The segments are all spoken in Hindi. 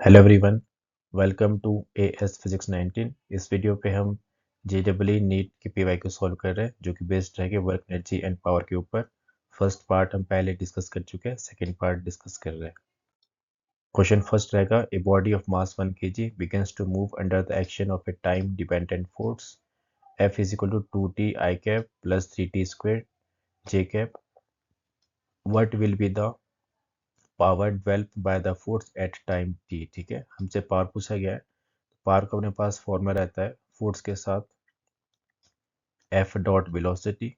Hello everyone, welcome to AS physics 19। इस वीडियो पे हम जेईई नीट की पीवाई को सॉल्व कर रहे हैं जो कि बेस्ड रहेगा वर्क एनर्जी एंड पावर के ऊपर। फर्स्ट पार्ट हम पहले डिस्कस कर चुके हैं, सेकंड पार्ट डिस्कस कर रहे हैं। क्वेश्चन फर्स्ट रहेगा, a body of mass 1 kg begins to move under the action of a time dependent force F is equal to 2t I cap plus 3t square J cap. What will be the power developed by the force at time t। ठीक है, हमसे पावर पूछा गया है। पावर का अपने पास फॉर्मूला रहता है फोर्स के साथ एफ डॉट वेलोसिटी।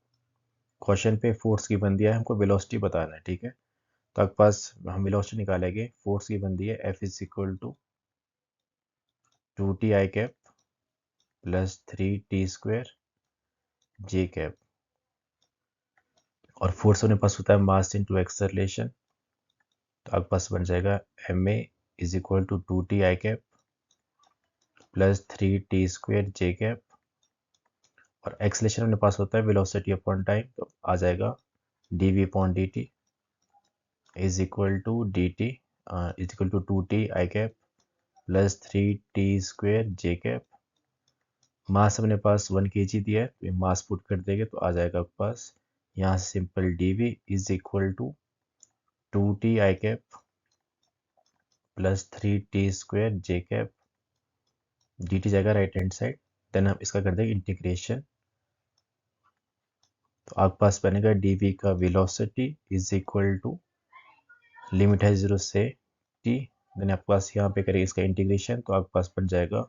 क्वेश्चन पे फोर्स की बन दिया है, हमको वेलोसिटी बताना है। ठीक है, तो आपके पास हम वेलोसिटी निकालेंगे। फोर्स की बन दी है F is equal to 2t I cap plus 3t square J cap. और फोर्स अपने पास होता है मास इनटू एक्सेलरेशन, तो आपके पास बन जाएगा M A is equal to 2t I cap plus 3t square J cap. और एक्सेलरेशन अपने पास होता है वेलोसिटी अपॉन टाइम, तो आ जाएगा dv upon dt is equal to dt is equal to 2t I cap plus 3t square J cap. Mass अपने पास 1 kg दिया है, तो ये मास पुट कर देंगे तो आ जाएगा आपके पास यहाँ से simple dv is equal to 2t I cap plus 3t square J cap. dt जाएगा राइट हैंड साइड, देन हम इसका कर देंगे इंटीग्रेशन, तो आपके पास बनेगा dv का velocity is equal to limit है 0 से t, देन आपके पास यहाँ पे करें इसका इंटीग्रेशन, तो आपके पास बन जाएगा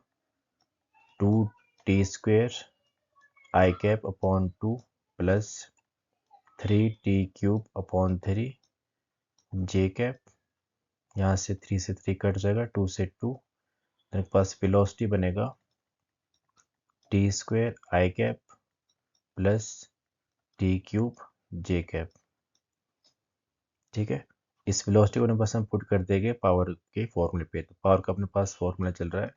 2t square I cap upon 2 plus 3t cube upon 3 J cap. यहाँ से 3 से 3 कट जाएगा, 2 से 2, मेरे पास वेलोसिटी बनेगा t square I cap plus t cube J cap. ठीक है, इस वेलोसिटी को अपने पास हम पुट कर देंगे पावर के फॉर्मूले पे। तो पावर का अपने पास फॉर्मूला चल रहा है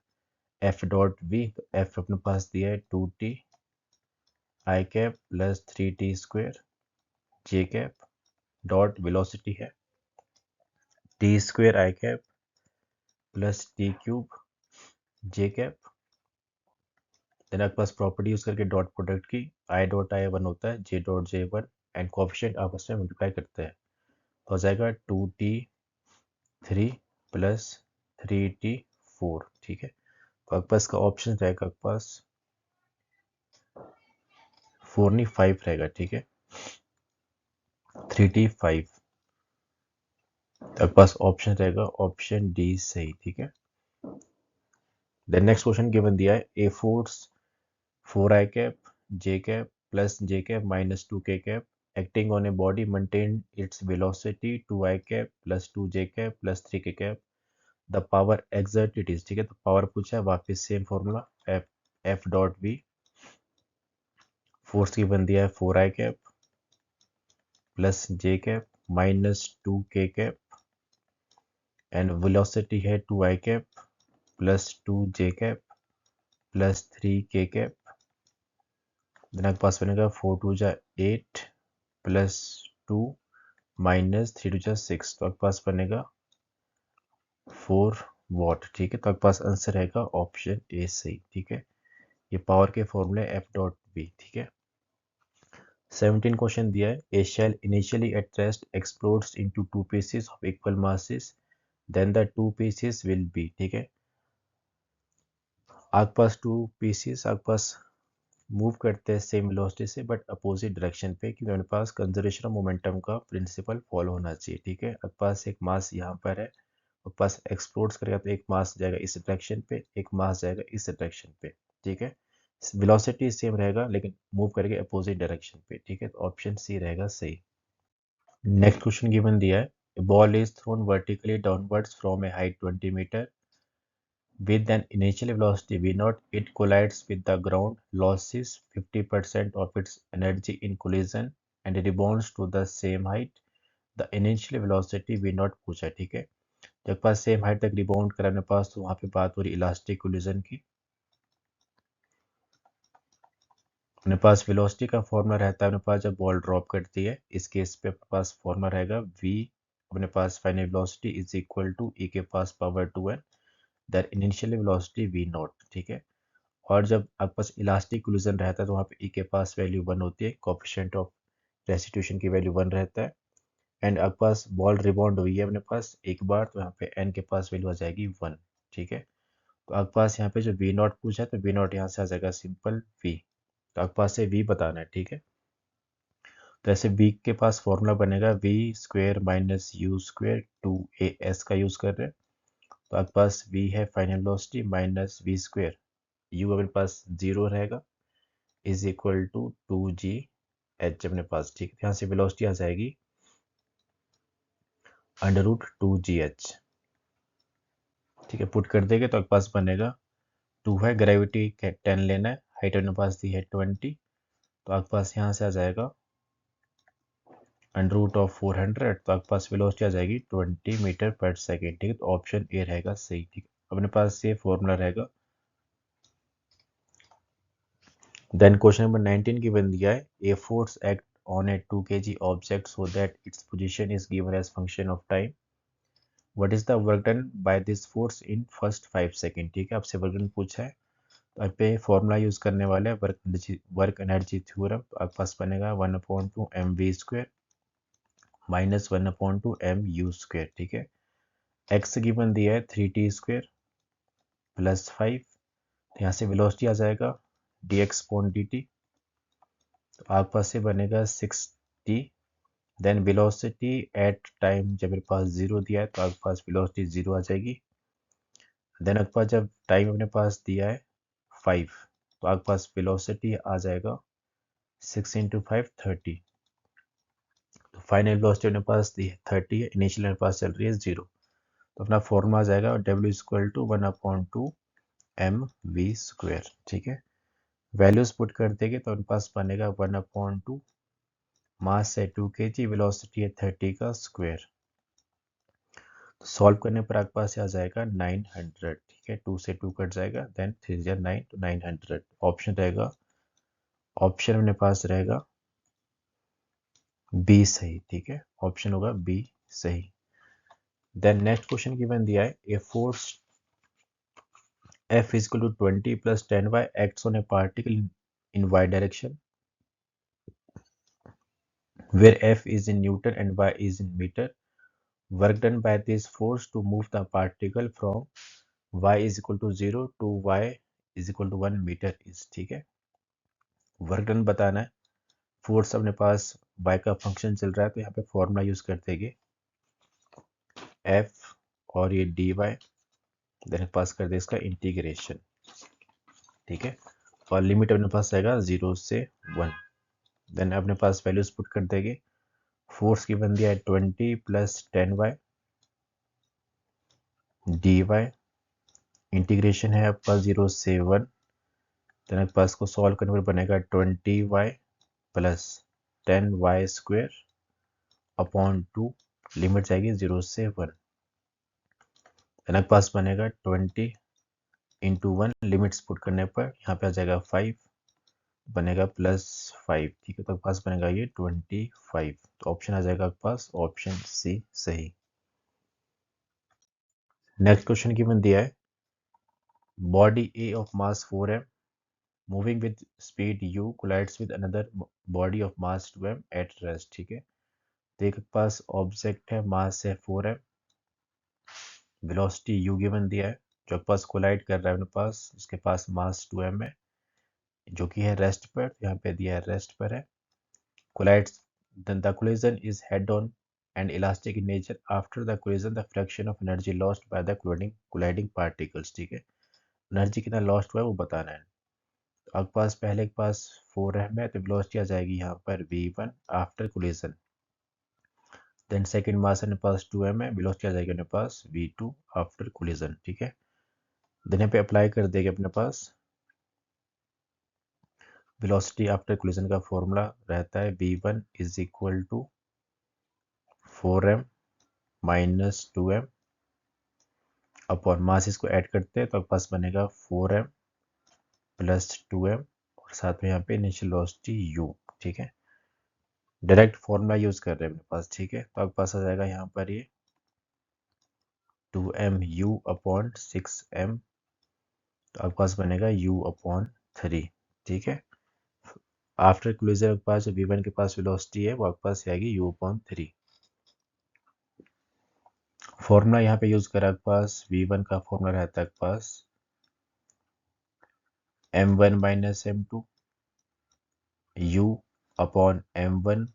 एफ डॉट वी, तो एफ अपने पास दिया है 2t I cap plus 3t square J cap dot velocity है t square I cap plus t cube J cap. Then आपके पास प्रॉपर्टी यूज करके डॉट प्रोडक्ट की I डॉट I 1 होता है, J dot J 1 and coefficient आपस में मल्टीप्लाई करते हैं, हो जाएगा 2t 3 प्लस 3t 4। ठीक है, तो आपके पास का ऑप्शन रहेगा आपके पास 4 नहीं 5 रहेगा। ठीक है, 3t 5, आपके पास ऑप्शन रहेगा ऑप्शन डी सही। ठीक है, देन नेक्स्ट क्वेश्चन गिवन दिया है a force 4I cap J cap plus J cap minus 2K cap acting on a body maintain its velocity 2I cap plus 2J cap plus 3K cap, the power exerted is। ठीक है, तो पावर पूछा है, वापस same formula F dot V। Force की बन दिया है 4I cap plus J cap minus 2K cap and velocity है 2I cap plus 2J cap plus 3K cap. Then आपके पास बनेगा 4 2 जा 8 प्लस 2 माइनस 3 2 जा 6, तो आपके पास बनेगा 4 वॉट। ठीक है, तो आपके पास आंसर रहेगा ऑप्शन ए सही। ठीक है, ये पावर के फॉर्मूले एफ डॉट बी। ठीक है, 17 क्वेश्चन दिया है, a shell initially at rest explodes into two pieces of equal masses, then the two pieces will be. ठीक है, आपके पास टू पीसेस आपके पास मूव करते हैं सेम वेलोसिटी से बट अपोजिट डायरेक्शन पे, क्योंकि हमारे पास कंजर्वेशन ऑफ मोमेंटम का प्रिंसिपल फॉलो होना चाहिए। ठीक है, आपके पास एक मास यहाँ पर है, आपके पास एक्सप्लोड्स करेगा तो एक मास जाएगा इस डायरेक्शन पे, एक मास जाएगा इस डायरेक्शन पे। ठीक है, वेलोसिटी सेम रहेगा लेकिन मूव करेगा अपोजिट डायरेक्शन पे। ठीक है, तो ऑप्शन सी रहेगा सही। नेक्स्ट क्वेश्चन गिवन दिया है, ball is thrown vertically downwards from a height 20 meter with an initial velocity v naught, it collides with the ground, loses 50% of its energy in collision and rebounds to the same height. The initial velocity v naught पूछा है। ठीक है, जब पास सेम हाइट तक रिबाउंड करा अपने पास, तो वहां पे बात हो रही इलास्टिक कोलिजन की। अपने पास वेलोसिटी का फॉर्मूला रहता है अपने पास जब बॉल ड्रॉप करती है, इस केस पे अपने पास फॉर्मूला रहेगा v अपने पास final velocity is equal to e के पास power 2n then initial velocity v naught, ठीक है। और जब आपके पास इलास्टिक कोलिजन रहता है तो वहाँ पे ई के पास वैल्यू 1 होती है, कोएफिशिएंट ऑफ रेस्टिट्यूशन की वैल्यू 1 रहता है। एंड आपके पास बॉल रिबाउंड हुई है अपने पास एक बार, तो यहाँ पे एन के पास वैल्यू आ जाएगी 1, ठीक है। तो आपके पास यहाँ पे जो वी नॉट पूछा है तो वी नॉट यहाँ से आ जाएगा सिंपल वी, तो आपके पास से वी बताना है, ठीक है। तो ऐसे वी के पास फॉर्मूला बनेगा V square minus U square 2as का यूज कर रहे हैं। तो आपके पास वी है final velocity minus V square, U अपने पास 0 रहेगा, is equal to 2g h अपने पास, ठीक है। यहाँ से वेलोसिटी आ जाएगी √2gh, ठीक है। पुट कर देंगे तो आपके पास बनेगा 2 है, ग्रेविटी 10 लेना है, हाइट अपने पास दी है 20, तो आपके पास यहाँ से आ जाएगा √400, तो आपके पास वेलोसिटी आ जाएगी 20 मीटर पर सेकेंड, ठीक है। तो ऑप्शन ए रहेगा सही, ठीक है। अपने पास ये फॉर्मूला रहेगा। देन क्वेश्चन नंबर 19 गिवन दिया है a force act on a 2 kg object so that its position is given as function of time, what is the work done by this force in first 5 second, ठीक है। आपसे वर्क डन पूछा है, तो आप पे फॉर्मूला यूज करने वाले हैं वर्क एनर्जी थ्योरम, तो आपके पास बनेगा 1/2 mv square minus 1/2 mu square, ठीक है। एक्स गिवन दिया है 3t स्क्वायर प्लस 5, यहाँ से वेलोसिटी आ जाएगा dx अपॉन dt, तो आपके पास से बनेगा 6t। Then velocity at time जब मेरे पास 0 दिया है तो आपके पास वेलोसिटी 0 आ जाएगी। देन आपके पास जब टाइम अपने पास दिया है 5, तो आपके पास वेलोसिटी आ जाएगा 6 × 5 30, तो फाइनल वेलोसिटी अपने पास दी है 30 है, इनिशियल मेरे पास चल रही है 0, तो अपना फॉर्मूला आ जाएगा W = 1/2 mv स्क्वायर, ठीक है। वैल्यूज पुट कर देंगे तो अपने पास बनेगा 1/2, मास है 2 kg, वेलोसिटी है 30 का स्क्वायर। तो सॉल्व करने पर आपके पास आ जाएगा 900, ठीक है। 2 से 2 कट जाएगा, देन 3 या 9 तो 900 ऑप्शन रहेगा, ऑप्शन अपने पास रहेगा बी सही, ठीक है। ऑप्शन होगा बी सही। देन नेक्स्ट क्वेश्चन गिवन दिया है a force F = 20 + 10y acts on a particle in y direction where F is in Newton and y is in meter. Work done by this force to move the particle from y = 0 to y = 1 meter is, ठीक है। वर्क डन बताना है, फोर्स अपने पास y का फंक्शन चल रहा है, तो यहाँ पे फॉर्मूला यूज कर देंगे F और ये dy, देन पास कर दे इसका इंटीग्रेशन, ठीक है। और लिमिट अपने पास आएगा 0 से 1, देन अपने पास वैल्यूज पुट कर देंगे। फोर्स की बन दिया है 20 + 10y dy, इंटीग्रेशन है आपका 0 से 1, देन आपके पास को सॉल्व करने पर बनेगा 20y + 10y square upon 2, limit जाएगी 0 से 1, देन आपके पास बनेगा 20 × 1, लिमिट्स पुट करने पर यहाँ पे आ जाएगा 5, बनेगा +5, ठीक है। तो आपके पास बनेगा ये 25, तो ऑप्शन आ जाएगा आपके पास ऑप्शन सी सही। नेक्स्ट क्वेश्चन गिवन दिया है body A of mass 4m moving with speed u collides with another body of mass 2m at rest, ठीक है। तो एक पास ऑब्जेक्ट है, मास है 4m, वेलोसिटी u गिवन दिया है, जो आपके पास कोलाइड कर रहा है अपने पास, जिसके पास मास 2m है, जो कि है रेस्ट पर, यहाँ पे दिया है रेस्ट पर है। collides then the collision is head on and elastic in nature. After the collision the fraction of energy lost by the colliding particles, ठीक है। एनर्जी कितना लॉस्ट हुआ है वो बताना है। तो आपके पास पहले के पास 4m है, तो वेलोसिटी आ जाएगी यहाँ पर v1 after collision. Then second mass अपने पास 2m है, वेलोसिटी आ जाएगी अपने पास v2 आफ्टर कोलिजन, ठीक है। देन यहाँ पे अप्लाई कर देंगे अपने पास वेलोसिटी आफ्टर कोलिजन का फॉर्मूला रहता है v1 = 4m - 2m upon mass, इसको ऐड करते हैं तो आपके पास बनेगा 4m + 2m और साथ में यहाँ पे इनिशियल वेलोसिटी u, ठीक है। डायरेक्ट फॉर्मूला यूज कर रहे हैं अपने पास, ठीक है। तो आपके पास आ जाएगा यहाँ पर ये 2mu/6m, तो आपके पास बनेगा u/3। ठीक है, आफ्टर क्लोजर आपके पास जो v1 के पास वेलोसिटी है वो आपके पास आएगी u/3। फॉर्मूला यहाँ पे यूज करा आपके पास, v1 का फॉर्मूला रहता है आपके पास m1 minus m2 u/m1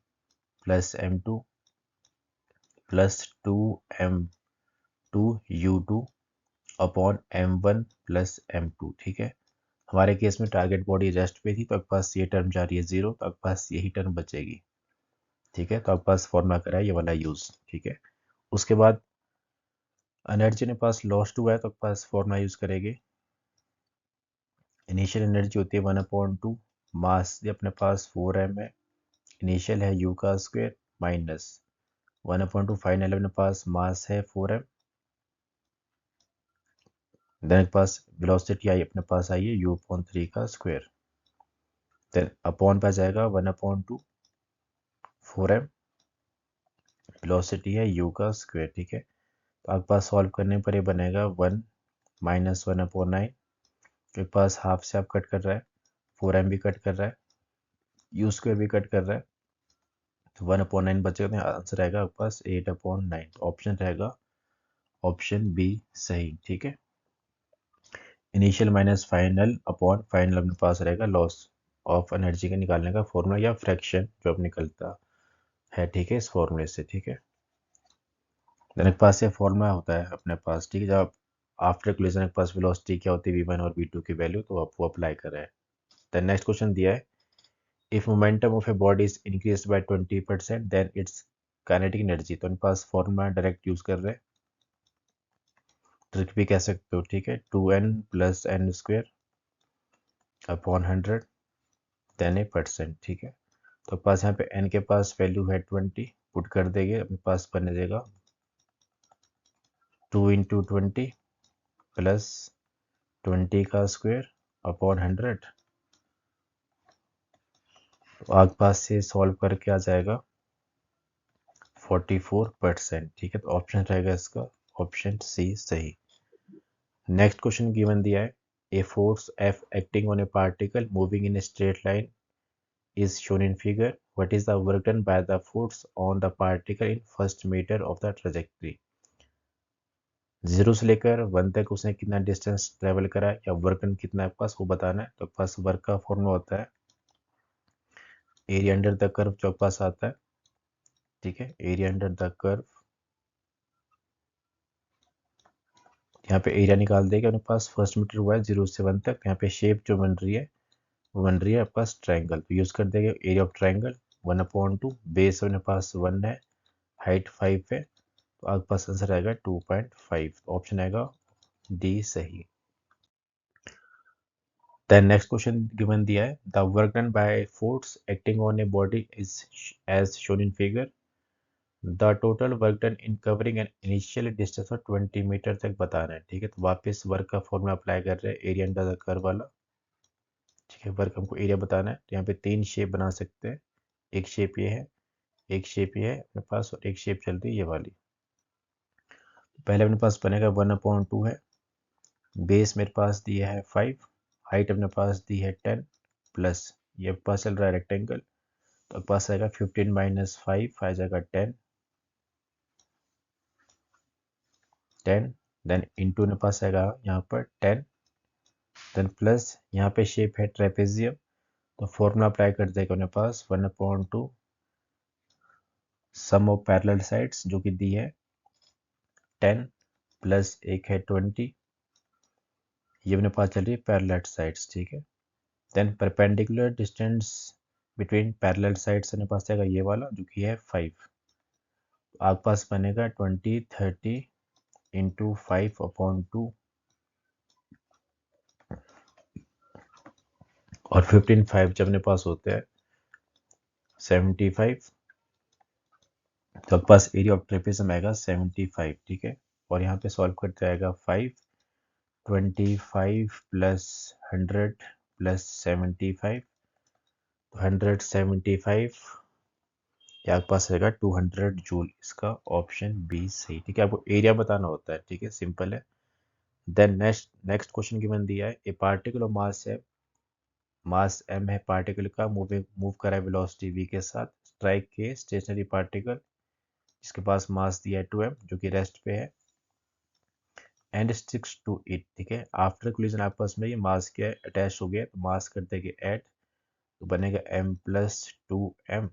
plus m2 plus 2m2 u2 upon m1 plus m2। ठीक है, हमारे केस में टारगेट बॉडी रेस्ट पे थी तो आपके पास ये टर्म जा रही है 0, तो आपके पास यही टर्म बचेगी। ठीक है, तो आपके पास फॉर्मूला करा है ये वाला यूज। ठीक है, उसके बाद एनर्जी ने पास लॉस्ट हुआ है तो आपके पास फॉर्मूला यूज करेंगे। इनिशियल एनर्जी होती है 1/2, मास अपने पास 4m है, इनिशियल है u का स्क्वायर माइनस 1/2 फाइनल अपने पास मास है 4m, देन के पास वेलोसिटी आई अपने पास आई है u/3 का स्क्वायर, देन अपॉन पे आ जाएगा 1/2 4m, वेलोसिटी है u का स्क्वायर। ठीक है, तो आपके पास सॉल्व करने पर ये बनेगा 1 माइनस 1/9, के पास हाफ से आप कट कर रहा है, 4m भी कट कर रहा है, u स्क्वायर भी कट कर रहा है, तो 1/9 बचेगा, तो आंसर आएगा आपके पास 8/9। तो ऑप्शन रहेगा ऑप्शन बी सही। ठीक है, initial minus final upon final अपने पास रहेगा लॉस ऑफ एनर्जी के निकालने का फॉर्मूला या फ्रैक्शन जो अब निकलता है। ठीक है, इस फॉर्मूले से। ठीक है, देन के पास ये फॉर्मूला होता है अपने पास। ठीक है, जब आफ्टर कैलकुलेशन के पास वेलोसिटी क्या होती है v1 और v2 की वैल्यू, तो आप वो अप्लाई कर रहे हैं। देन नेक्स्ट क्वेश्चन दिया है, if momentum of a body is increased by 20% then its kinetic energy. तो उनके पास फॉर्मूला डायरेक्ट यूज कर रहे हैं, ट्रिक भी कह सकते हो। ठीक है, 2n plus n square upon 100 then ए%। ठीक है, तो पास यहाँ पे n के पास वैल्यू है 20, पुट कर देंगे, अपने पास बने देगा 2 इंटू 20 प्लस 20 का स्क्वायर अपॉन 100। तो आपके पास से सॉल्व करके आ जाएगा 44%। ठीक है, तो ऑप्शन रहेगा इसका ऑप्शन सी सही। नेक्स्ट क्वेश्चन गिवन दिया है, a force F acting on a particle moving in a straight line is shown in figure. What is the work done by the force on the particle in first meter of the trajectory? 0 से लेकर 1 तक उसने कितना डिस्टेंस ट्रेवल करा या वर्क डन कितना है आपके पास वो बताना है। तो आपके पास वर्क का फॉर्मूला होता है एरिया अंडर द कर्व जो आपके पास आता है। ठीक है, एरिया अंडर द कर्व, यहाँ पे एरिया निकाल देगा अपने पास, फर्स्ट मीटर हुआ है 0 से 1 तक। यहाँ पे शेप जो बन रही है वो बन रही है आपके पास ट्रायंगल, तो यूज कर देंगे एरिया ऑफ ट्रायंगल 1/2, बेस अपने पास 1 है, हाइट 5 है, तो आपके पास आंसर आएगा 2.5। ऑप्शन आएगा डी सही। देन नेक्स्ट क्वेश्चन गिवन दिया है, the work done by force acting on a body is as shown in figure, the total work done in covering an initial distance of 20 meter तक बताना है। ठीक है, तो वापस वर्क का फॉर्मूला अप्लाई कर रहे हैं एरिया अंडर द कर्व वाला। ठीक है, वर्क हमको एरिया बताना है, तो यहाँ पे 3 शेप बना सकते हैं, एक शेप ये है, एक शेप ये है अपने पास, और एक शेप चल रही है ये वाली। पहले अपने पास बनेगा 1/2 है, बेस मेरे पास दिया है 5, हाइट अपने पास दी है 10, प्लस ये अपने पास चल रहा है रेक्टेंगल, तो अपने पास आएगा 15 माइनस 5 आ जाएगा 10, देन इंटू मेरे पास आएगा यहाँ पर 10, देन प्लस यहाँ पे शेप है ट्रेपेजियम, तो फॉर्मूला अप्लाई कर देगा अपने पास 1/2 सम ऑफ पैरेलल साइड्स जो कि दी है 10 प्लस एक है 20, ये अपने पास चल रही है पैरेलल साइड्स। ठीक है, then perpendicular distance between parallel sides अपने पास आएगा ये वाला जो कि है 5, आपके पास बनेगा 20 30 इंटू 5/2 और 15 5 जब अपने पास होते हैं 75, तो आपके पास एरिया ऑफ ट्रेपेजियम आएगा 75। ठीक है, और यहाँ पे सॉल्व करते आएगा 5 25 प्लस 100 प्लस 75, तो 175 ये आपके पास रहेगा 200 जूल, इसका ऑप्शन बी सही। ठीक है, आपको एरिया बताना होता है। ठीक है, सिंपल है। देन नेक्स्ट क्वेश्चन गिवन दिया है, ए पार्टिकुलर मास m है पार्टिकल का, मूव कर रहा है वेलोसिटी v के साथ, स्ट्राइक के स्टेशनरी पार्टिकल जिसके पास मास दिया है 2m जो कि रेस्ट पे है, एंड स्टिक्स टू इट। ठीक है, आफ्टर कोलिजन आपस में ये मास क्या है, अटैच हो गया, तो मास कर देंगे ऐड, तो बनेगा m plus 2m।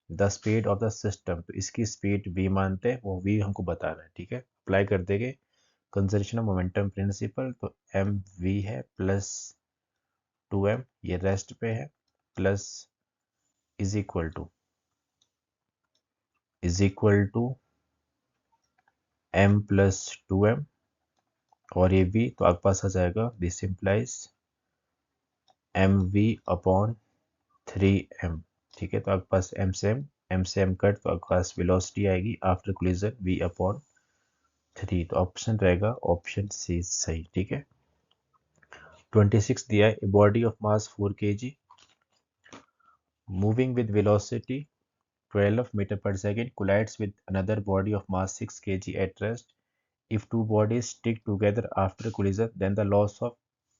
The speed of the system, तो इसकी स्पीड v मानते हैं, वो v हमको बताना है। ठीक है, अप्लाई कर देंगे कंजर्वेशन ऑफ मोमेंटम प्रिंसिपल, तो एम वी है प्लस 2m, ये रेस्ट पे है, plus is equal to m plus 2m, और ये v तो आपके पास आ जाएगा, this implies M V upon 3m। ठीक है, तो आपके पास m से m कट, तो आपके पास वेलोसिटी आएगी आफ्टर कोलिजन v अपॉन 3, तो ऑप्शन रहेगा ऑप्शन सी सही। ठीक है, 26 दिया है, body of mass 4 kg moving with velocity 12 meter per second collides with another body of mass 6 kg at rest. If two bodies stick together after collision, then the loss of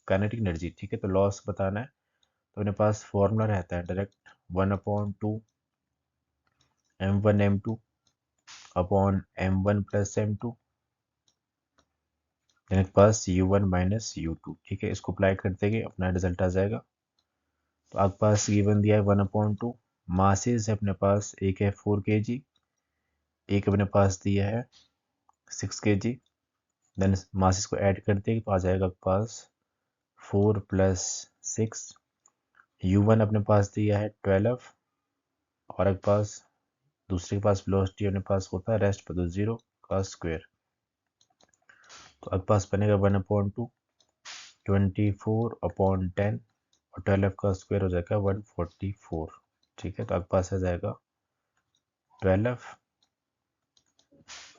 kinetic energy। ठीक है, तो लॉस बताना है, तो अपने पास फॉर्मूला रहता है direct 1/2 m1 m2 upon m1 plus m2, यानी पास u1 माइनस u2। ठीक है, इसको अप्लाई कर देंगे, अपना रिजल्ट आ जाएगा। तो आपके पास गिवन दिया है 1/2, मासेस है अपने पास, एक है 4 kg, एक अपने पास दिया है 6 kg। देन मासेस को ऐड कर देंगे तो आ जाएगा आपके पास 4 प्लस 6। u1 अपने पास दिया है 12, और आपके पास दूसरे के पास वेलोसिटी अपने पास होता है रेस्ट पर, तो 0 का स्क्वायर, तो आपके पास बनेगा 1/2 24/10, और 12 का स्क्वायर हो जाएगा 144। ठीक है, तो आपके पास आ जाएगा 12,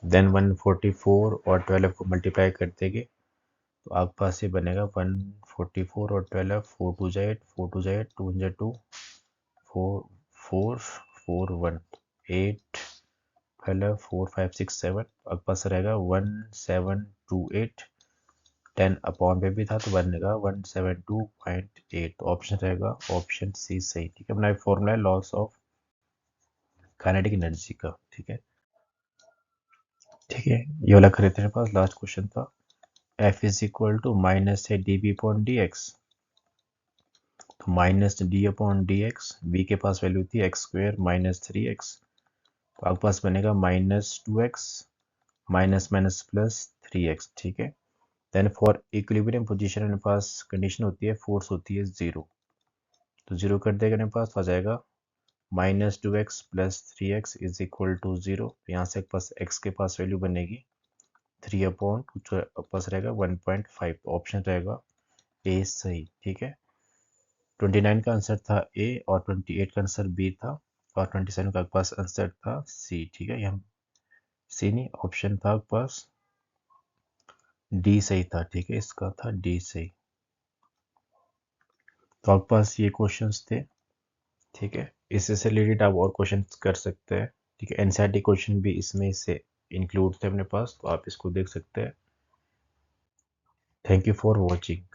देन 144 और 12 को मल्टीप्लाई कर देंगे, तो आपके पास ये बनेगा 144 और 12, 4 2 जा 8, 4 2 जा 8, 2 जा 2, 4 4 4 1 8, 12 4 5 6 7, आपके पास रहेगा 1728। 10 अपॉन पे भी था तो बनेगा 172.8, तो ऑप्शन रहेगा ऑप्शन सी सही। ठीक है, अपना फॉर्मूला है लॉस ऑफ काइनेटिक एनर्जी का। ठीक है, ठीक है, ये वाला खरीदने के पास लास्ट क्वेश्चन था, F is equal to minus है d b upon d x, तो minus d upon d x, v के पास वैल्यू थी एक्स स्क्वेयर माइनस 3x, तो आपके पास बनेगा minus 2x minus minus plus 3x। ठीक है, देन फॉर इक्विलिब्रियम पोजीशन मेरे पास कंडीशन होती है, फोर्स होती है 0, तो 0 कर देगा मेरे पास आ जाएगा minus 2x plus 3x is equal to 0। यहाँ से पास x के पास वैल्यू बनेगी 3/2, जो पास रहेगा 1.5, ऑप्शन रहेगा ए सही। ठीक है, 29 का आंसर था ए, और 28 का आंसर बी था, और 27 का पास आंसर था सी। ठीक है, यहाँ सी नहीं, ऑप्शन था पास डी सही था। ठीक है, इसका था डी सही। तो आपके पास ये क्वेश्चंस थे। ठीक है, इससे रिलेटेड आप और क्वेश्चन कर सकते हैं। ठीक है, एनसीईआरटी क्वेश्चन भी इसमें से इंक्लूड थे अपने पास, तो आप इसको देख सकते हैं। Thank you for watching.